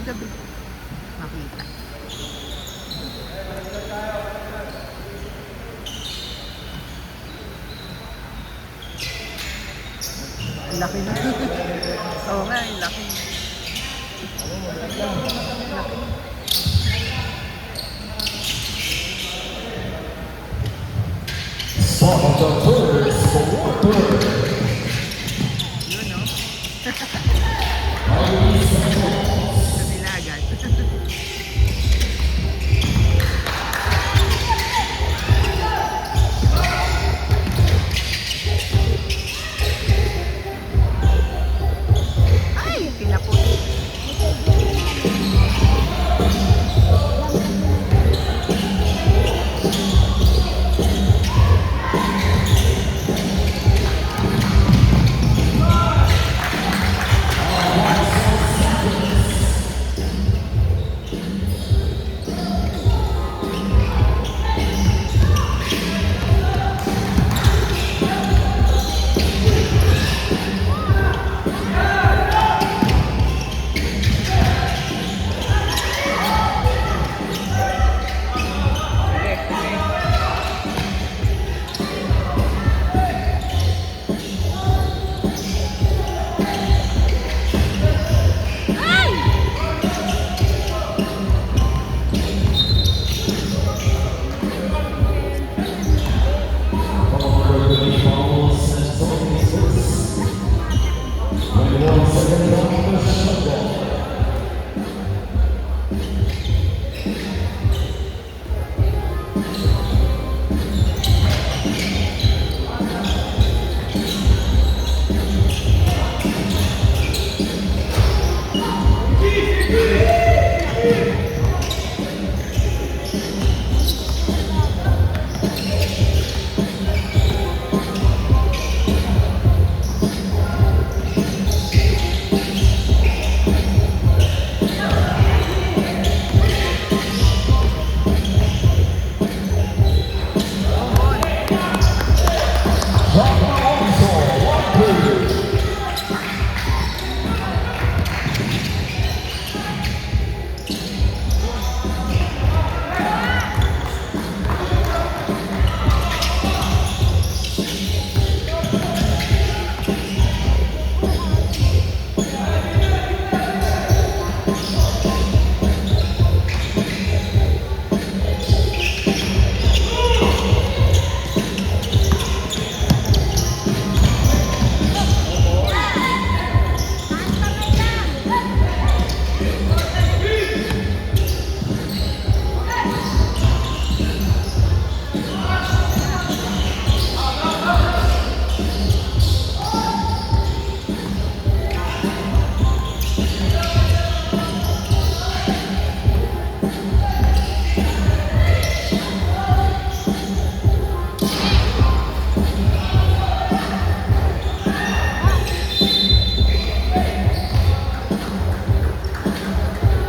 gabi. Makita. Ang laki na. Oo nga, ang laki. Laki. Some of the first quarter. Yun, no? Ladies and Sa nilagan. Ay, pinapot.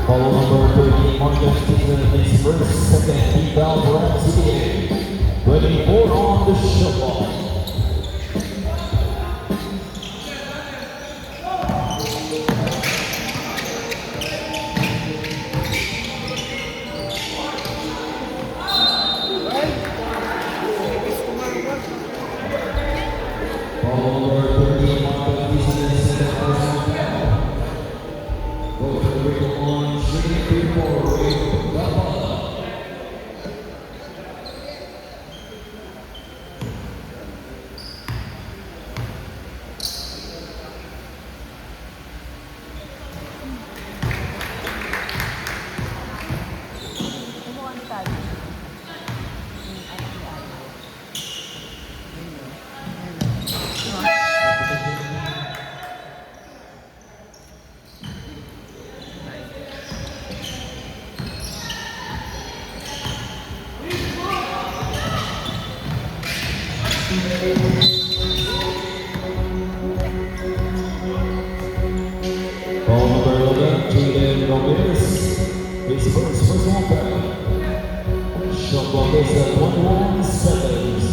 Follow number 13, Marcus Steven, his first, second, rebound for MCA. Ready for on the shot clock. Follow number 13, Marcus Steven, second, first, go to the ring line, shooting before ring, Gabala. Kumuha ni tayo. Ball number 11, Jaden Ramirez. His first personal foul. Shot clock is at 21 seconds.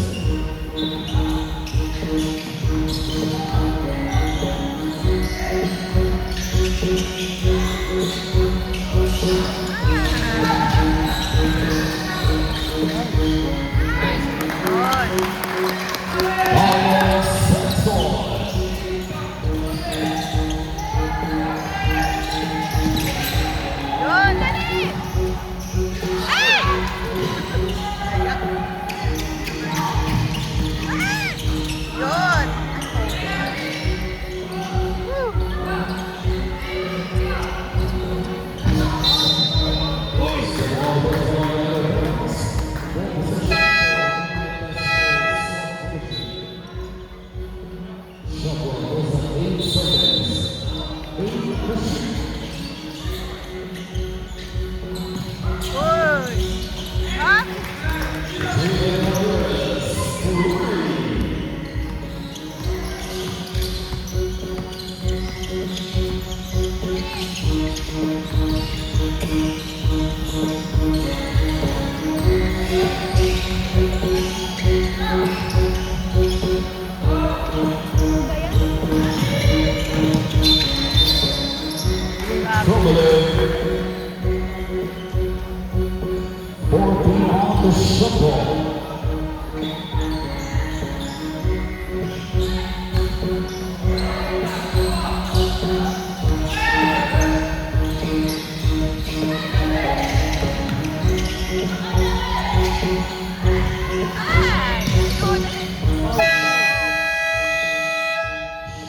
the shuffle.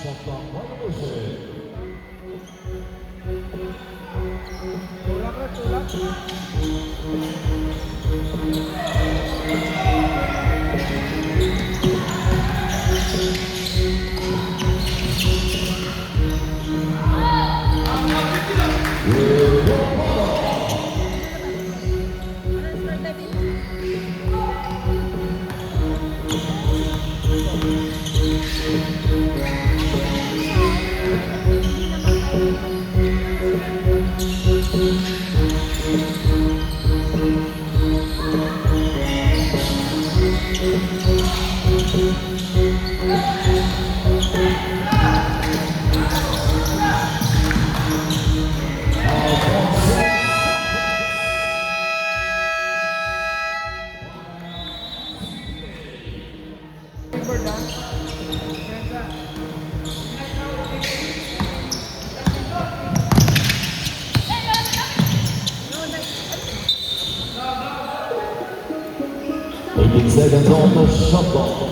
Shutdown violation. Seconds on the shuffle.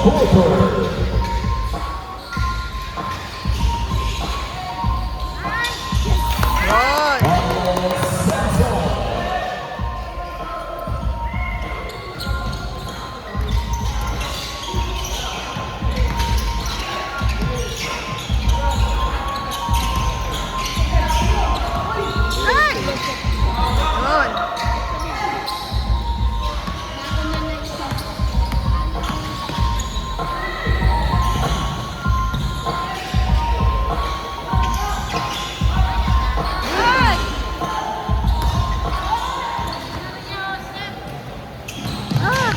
quarter. Yun. Ay! Yun. Ay! Ah!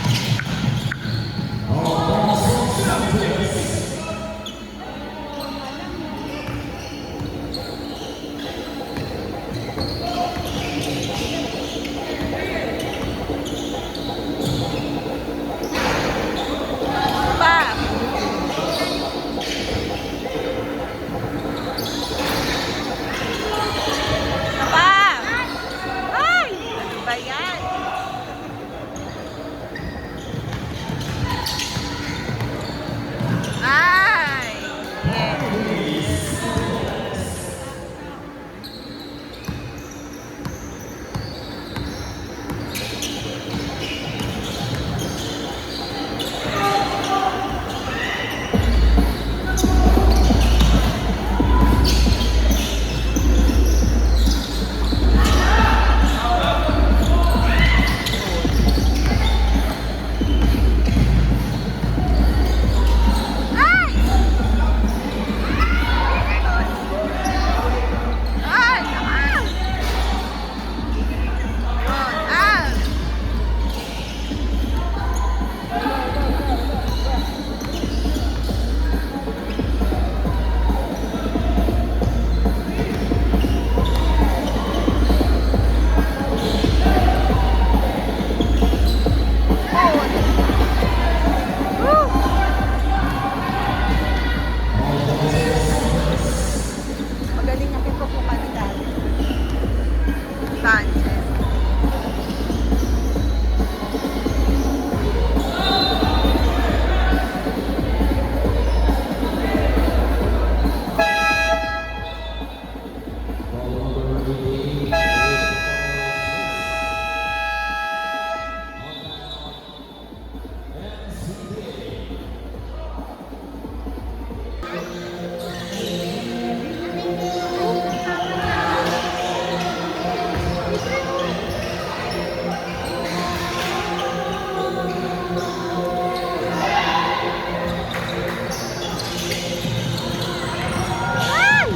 Pa! Pa! Ay! Ano ba yan? Ay! Yes. Ay! Ay! Ah! Yun. Ah! Woo! Magaling na kito po kanila. Sanchez. Ay!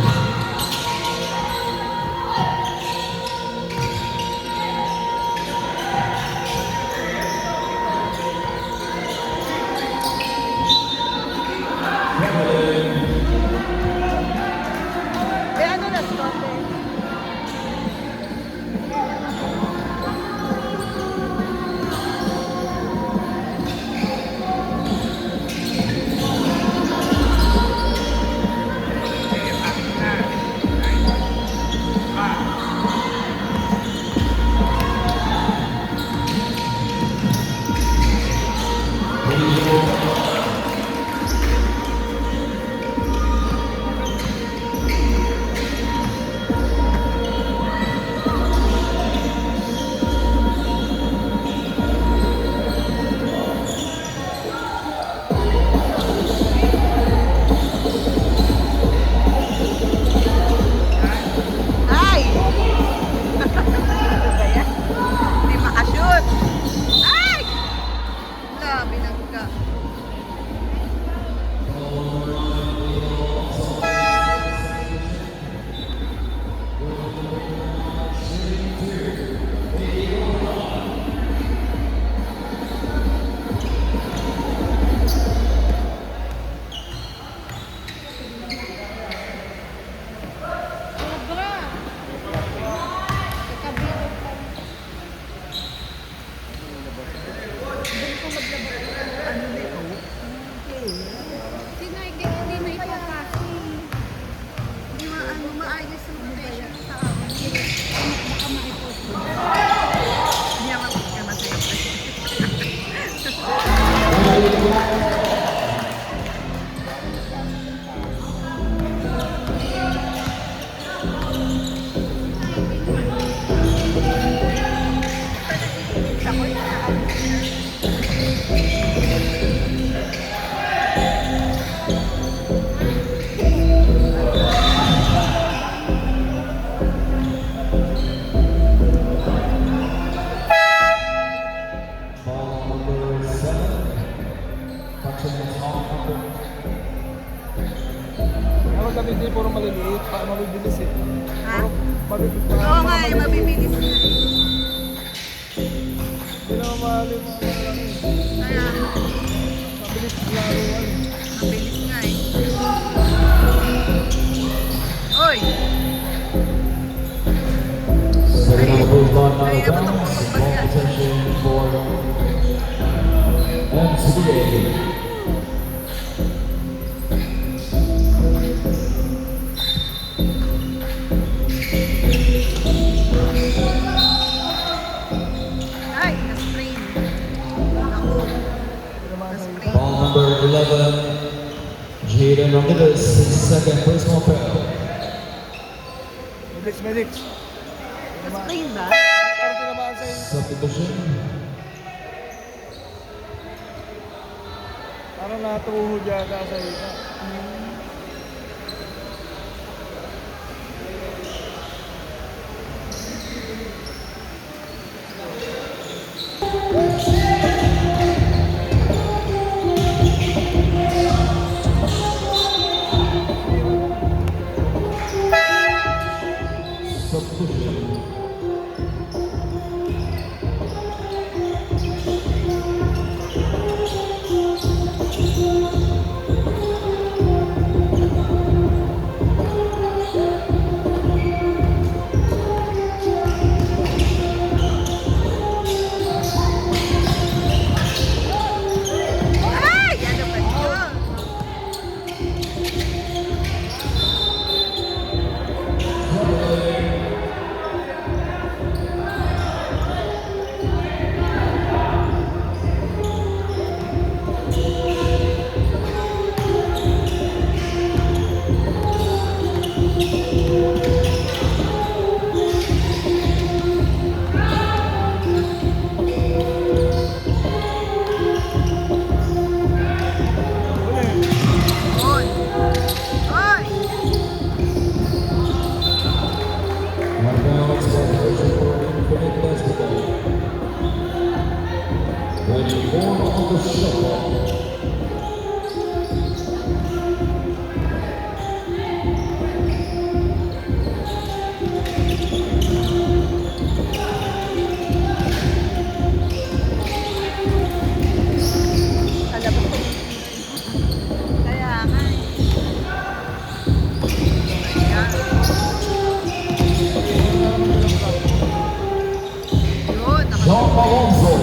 Eh, ano na, Scott? Ay! Ano ba yan? Hindi makashoot. Ay! Wala, binangga. Sobra. Kakabilo pa. Doon ko maglabas. Ano din stands off number. Ang gabi din puro maliliit, para mabibilis eh. Ha? Mabibilis pa. Oo nga, yung mabibilis na. Hindi naman mahal yung mga malaki. Kaya, Mabilis lalo yan. mabilis nga eh. Oy! Second on the booth line out Ay, of ako bounds. tapos Ball yan. possession for MCA. Ay, na-sprain. Naku. Na-sprain. Ball number 11, Jaden Ramirez, his second personal foul. Medics. Na-sprain ba? Parang tinamaan sa'yo. Substitution. Parang natuhod yata sa'yo. Substitution. Ay! Ano ba yun? Oy! Oy! Out of bounds, celebration for Infinite Basketball. Ready for on the shuffle. Alam mo. Kaya nga eh. Ayan. Yun, John Alonso.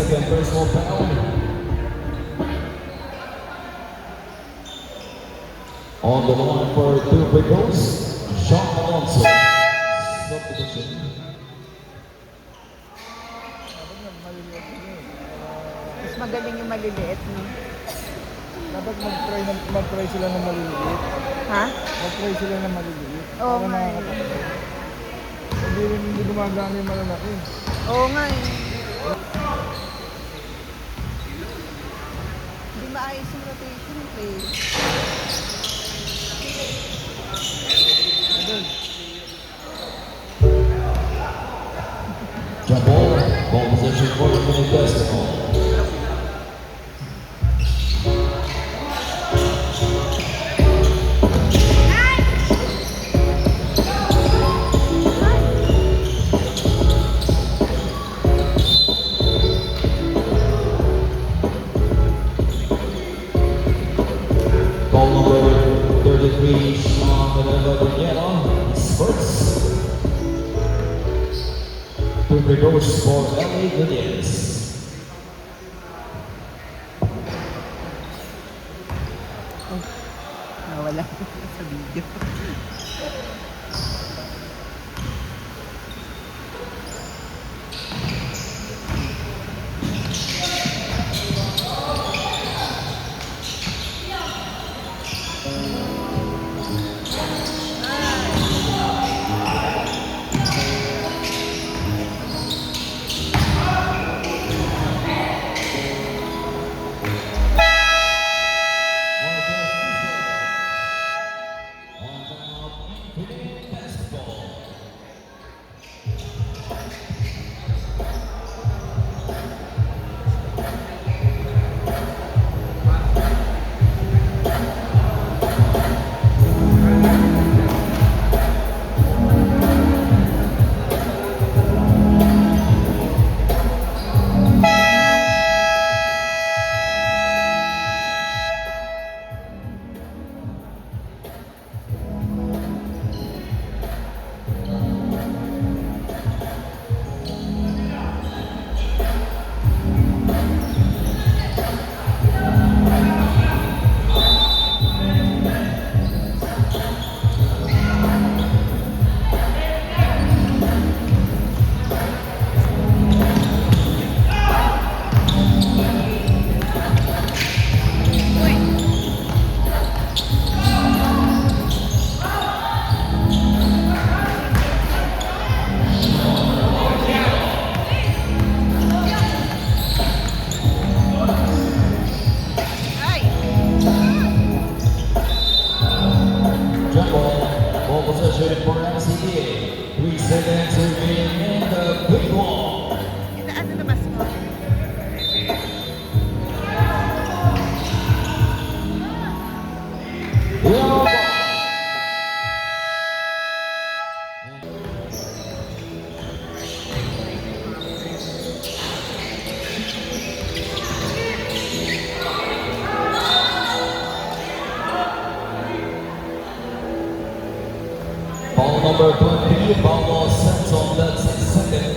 second personal foul. On the line for two free throws, Sean Alonso. Substitution. Dapat nga maliliit yun eh. Mas magaling yung maliliit, no? Dapat mag-try sila ng maliliit. Ha? Mag-try sila ng maliliit. Oo Para nga eh. nakakapagod. Hindi gumagana yung malalaki. Oo nga eh. Hindi maayos yung rotation eh. Jump ball, ball position for the Philippine basketball. Ball number 33, Sean Vignetta, Spurs. Two free throws for LA Gutierrez. Nawala sa video. Jump ball position for MCA. 3 seconds remaining in the big ball. Itaan na labas mo. Ball. Ball number 20, Paulo Santos, that's his second.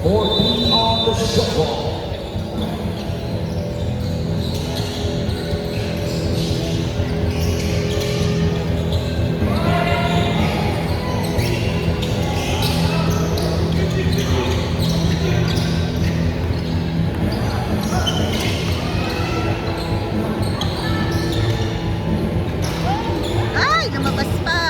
14 on the shot ball. Ay, lumabas pa.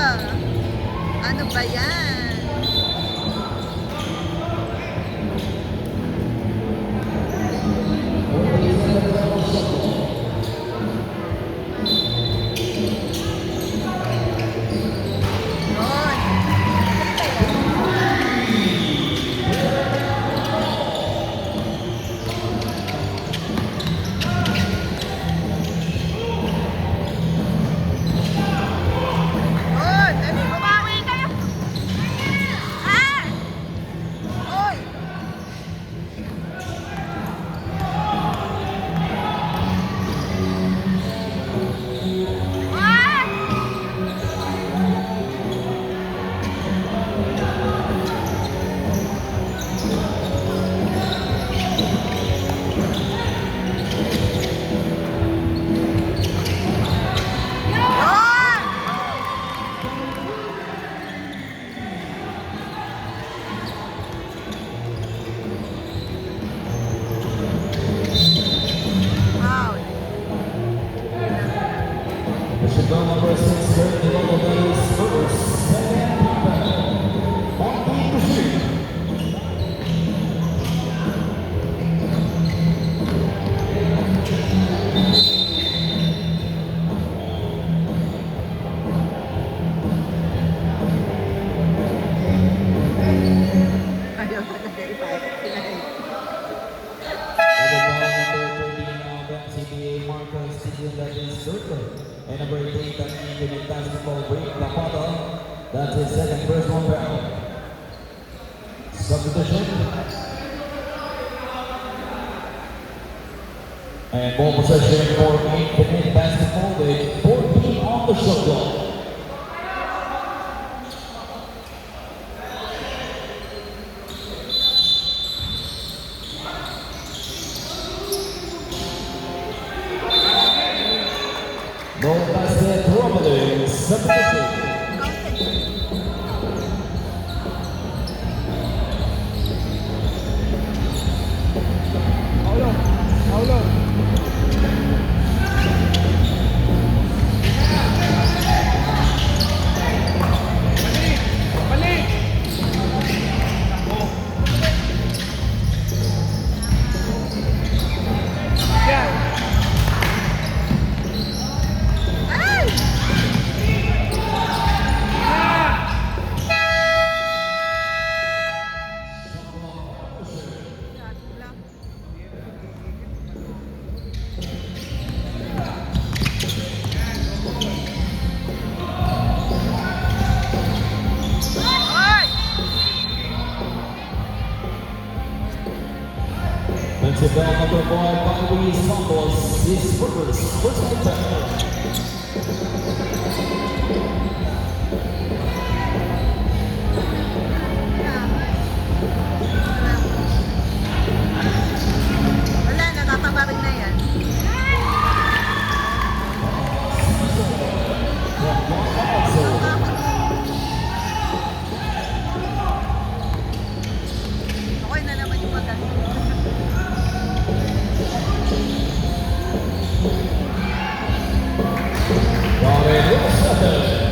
And number 8, Infinite Basketball Break Kapata. That's his second first one foul. Substitution. And ball possession for Infinite Basketball with 14 on the shot clock. No basket, Romulo, substitution. Paulo! Paulo! Balik! Yan! Ay! Shot block. Ay! Defensive foul number 5 by Luis Santos. His first one foul. Wala, natataba rin na yan. Okay na naman yung maganda. Robin Wilson.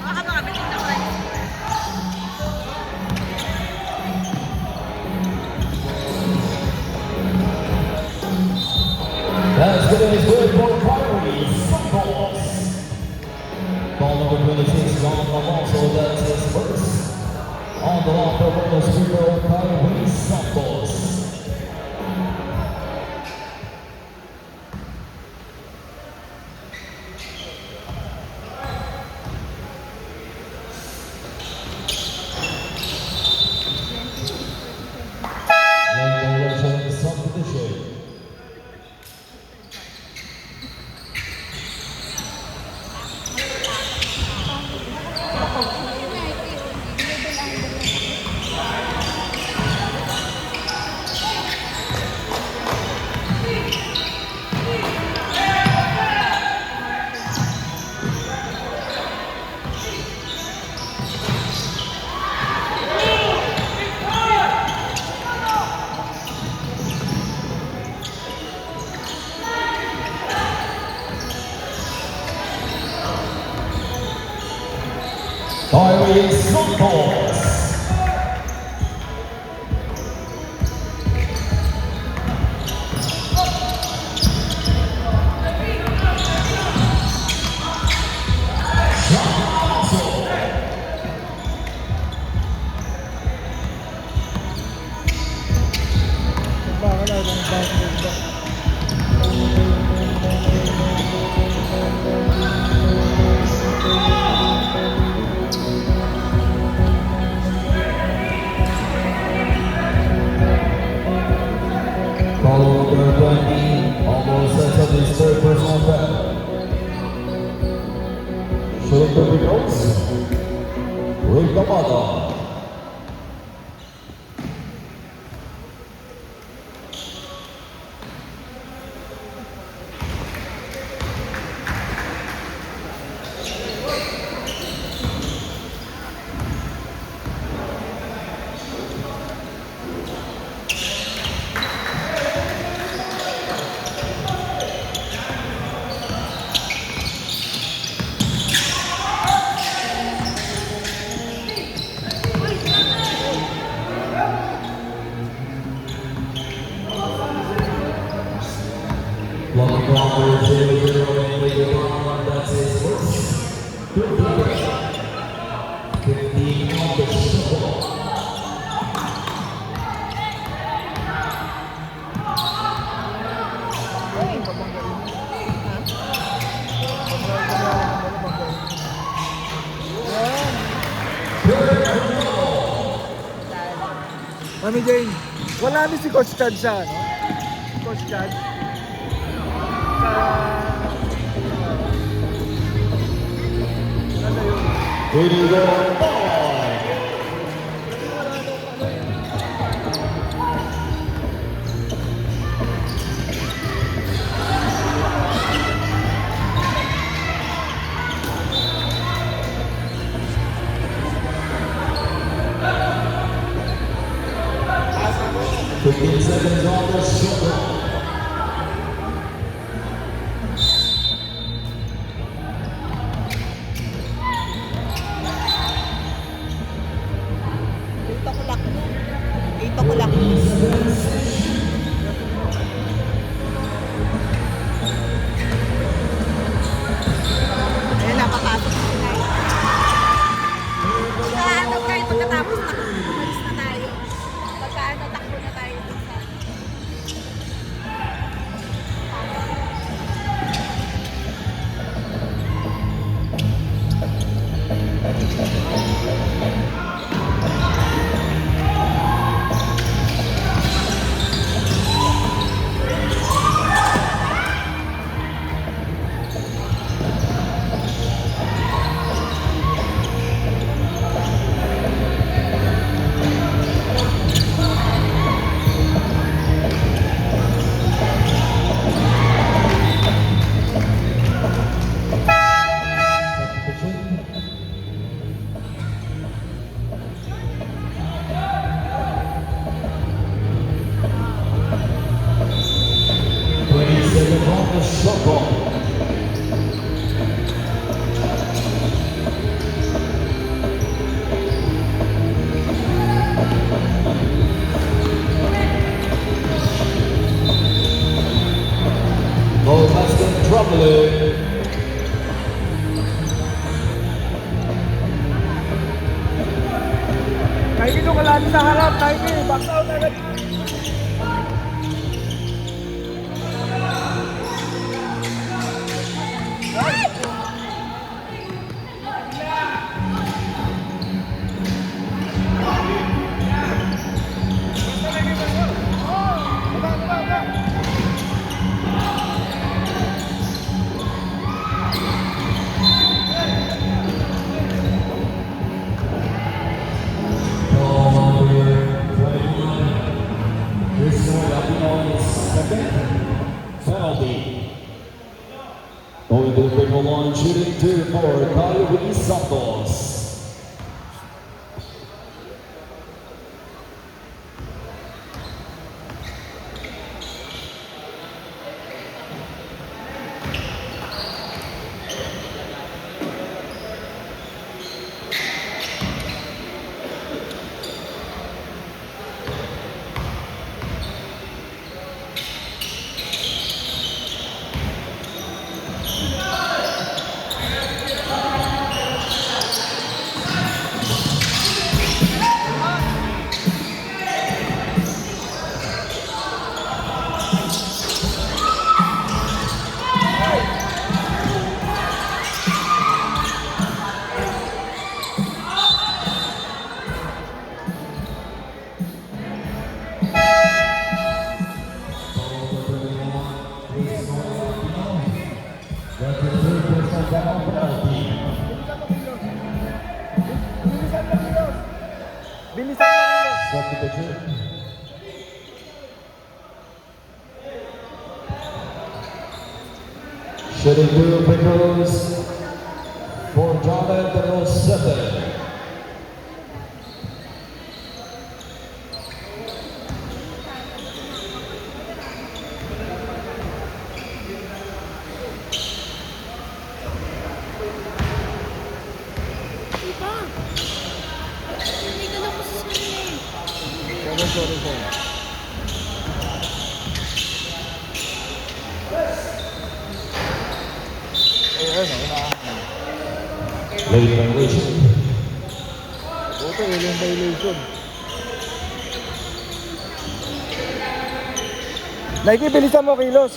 Baka makabitin na tayo. Basket is good for Kyrie Santos. Ball number 26 on Alonso. That's his first. On the line for Buenos Aires, Kyrie Santos. Substitution. Kyrie Santos. Baka lang ng basketball. Number 20 almost sets up his third personal foul. Shooting the free throws. Rick Amado. Lucky Bomber 0-0 and later on, that's his first. 15 on the shot. Mami Jane, wala ni si Coach Chad sa ano? Coach Chad? Sa... Ano yun? Ready to go. $15 seconds on the shot clock. Dito ko lang. Ayun na, papasok na tayo. Ano kayo pagkatapos na umalis na tayo. Pagkaano, takbo na tayo dun sa... Oh, that's been troubling. Kahit ito kalati sa harap, kahit back out agad. Going to the big line, shooting 2 for Kyle Santos. division. Shooting two free throws for Jonathan 07. Iba. Hindi ka na po sa screen. Sorry. Ayan, Late violation. Buto, yung violation. Nike, bilisan mo kilos.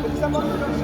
Bilisan mo kilos.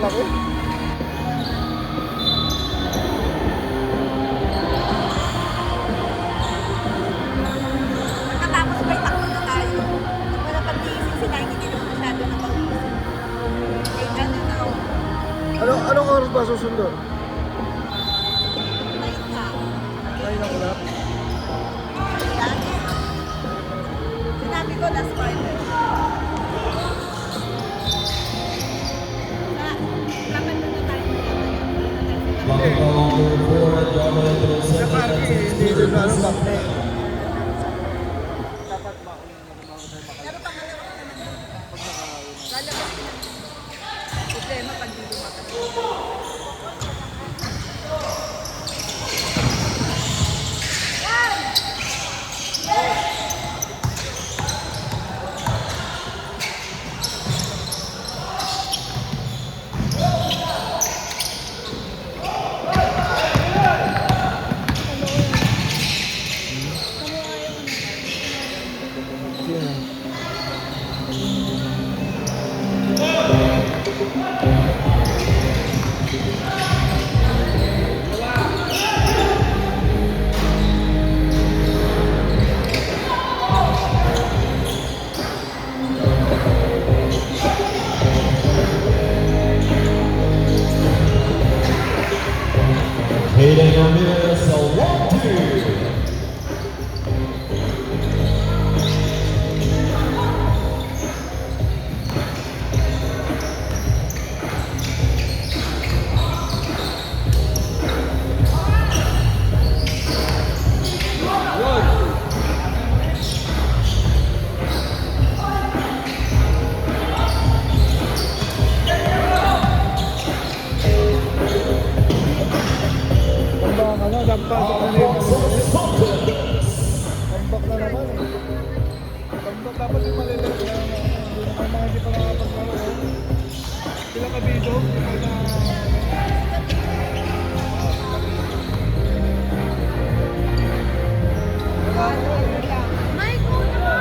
laki. Pagkatapos may takbo na tayo. Pag wala pag-iisip sila, hindi naman masyado na pag-iisip. Eh, ano na ako. Anong oras ba susunod? Ayun nga. Ay, nakulap. Yan. Sinabi ko, last quarter. Dapat na tayo. Bucket number 4 at Dominic with a Sa party, hindi rin na alam bakit. Pero pag ano lalabas ko lang. Problema pag di lumakas. Hayden Ramirez, a 1-2. Tambak ano, dampasok na yun. Tambak na naman eh. Tambak dapat yung malilit na ang mga hindi pa nakapaglaro. Sila kabido, hindi na... Mike, una!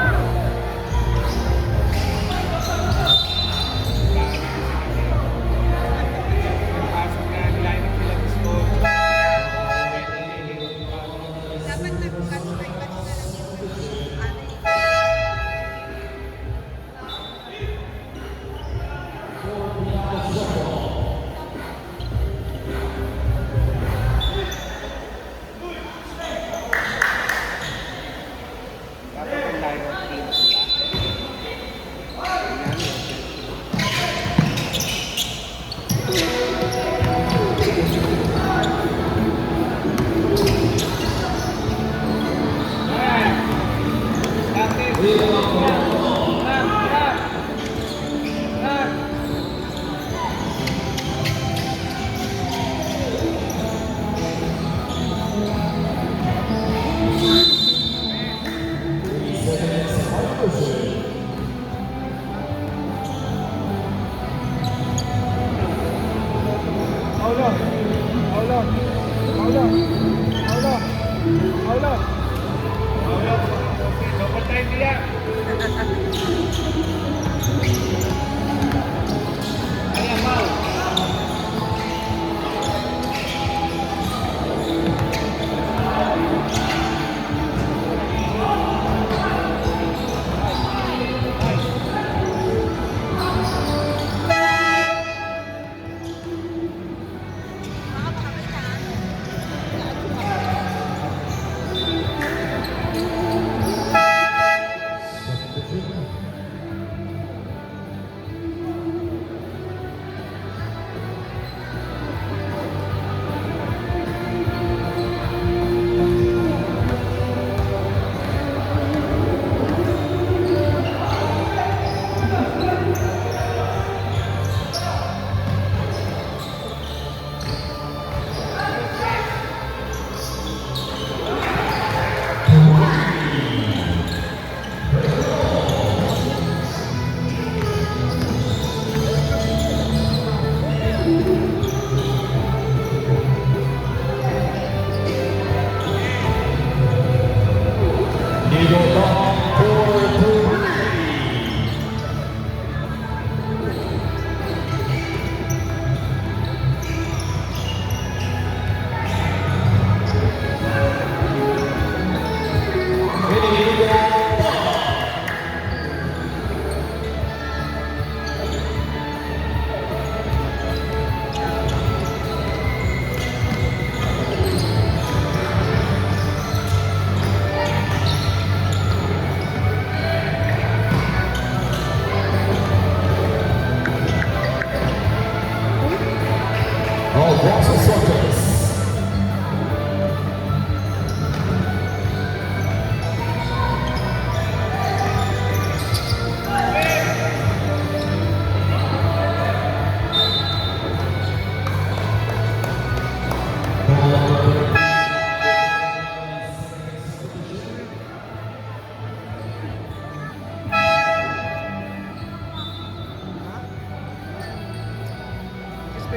Dapat nag-catch na lang yung ano. Aula! Aula! Aula! Aula! Aula! Aula! Dapat tayo niya!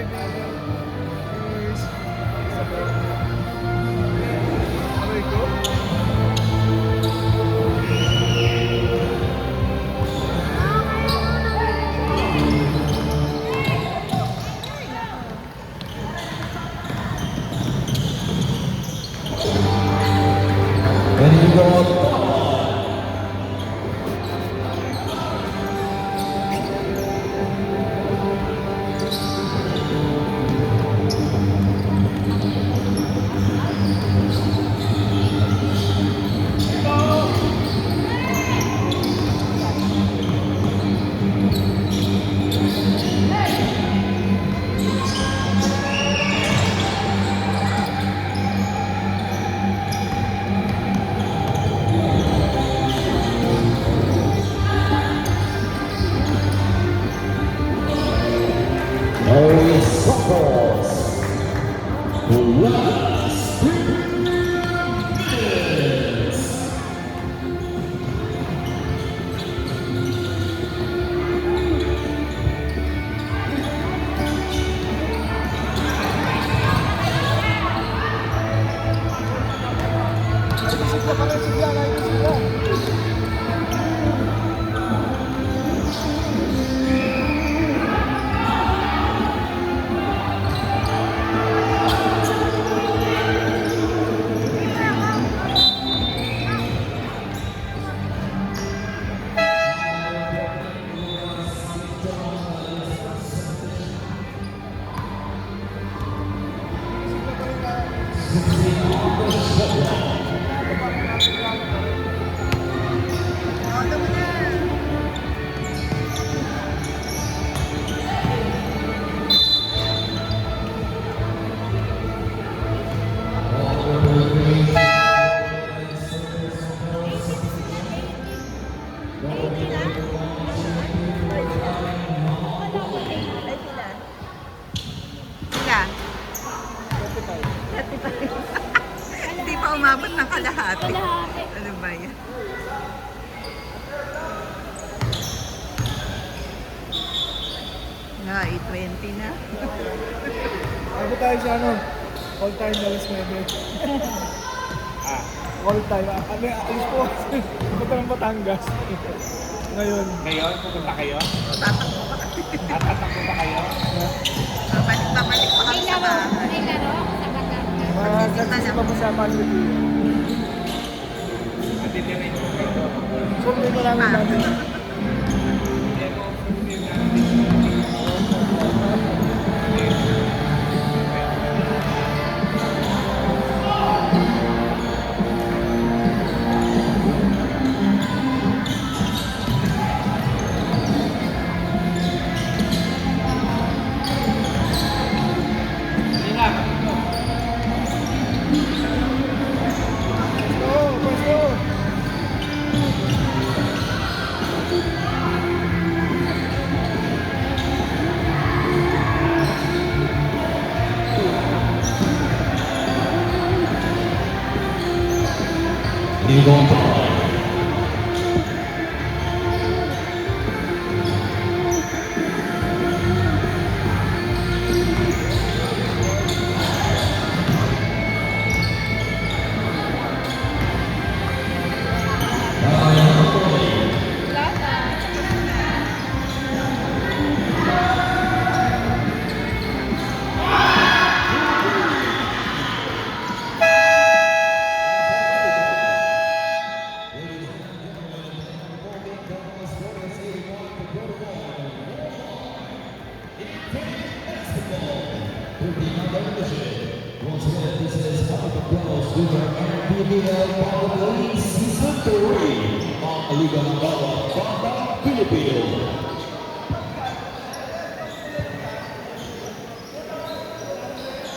kaibigan is aray ko. And you go. Mary Suckles. Last 3 minutes. Sigla pa rin, sigla. Kahit sigla. Auto mo na. Ay, sila. Sila. 35. Hindi pa umabot ng kalahati. Kalahati. Ano ba yan? Na, 20 na. Ako tayo sa ano? All time na Las Vegas. All time. Ano, alis po. Punta ng Batangas. Ngayon. Ngayon, pupunta kayo? Tatakbo pa kami. At tatakbo pa kayo? Babalik pa kami May sa laro. bahay. May laro sa Batangas. Magsasama pa sa Manila. At didiretso kayo. So, hindi mo namin natin. Oo, pwesto. You go on. Once again, this is Michael Wells, Jr. and PBL Power League Season 3 on Liga Mangawa.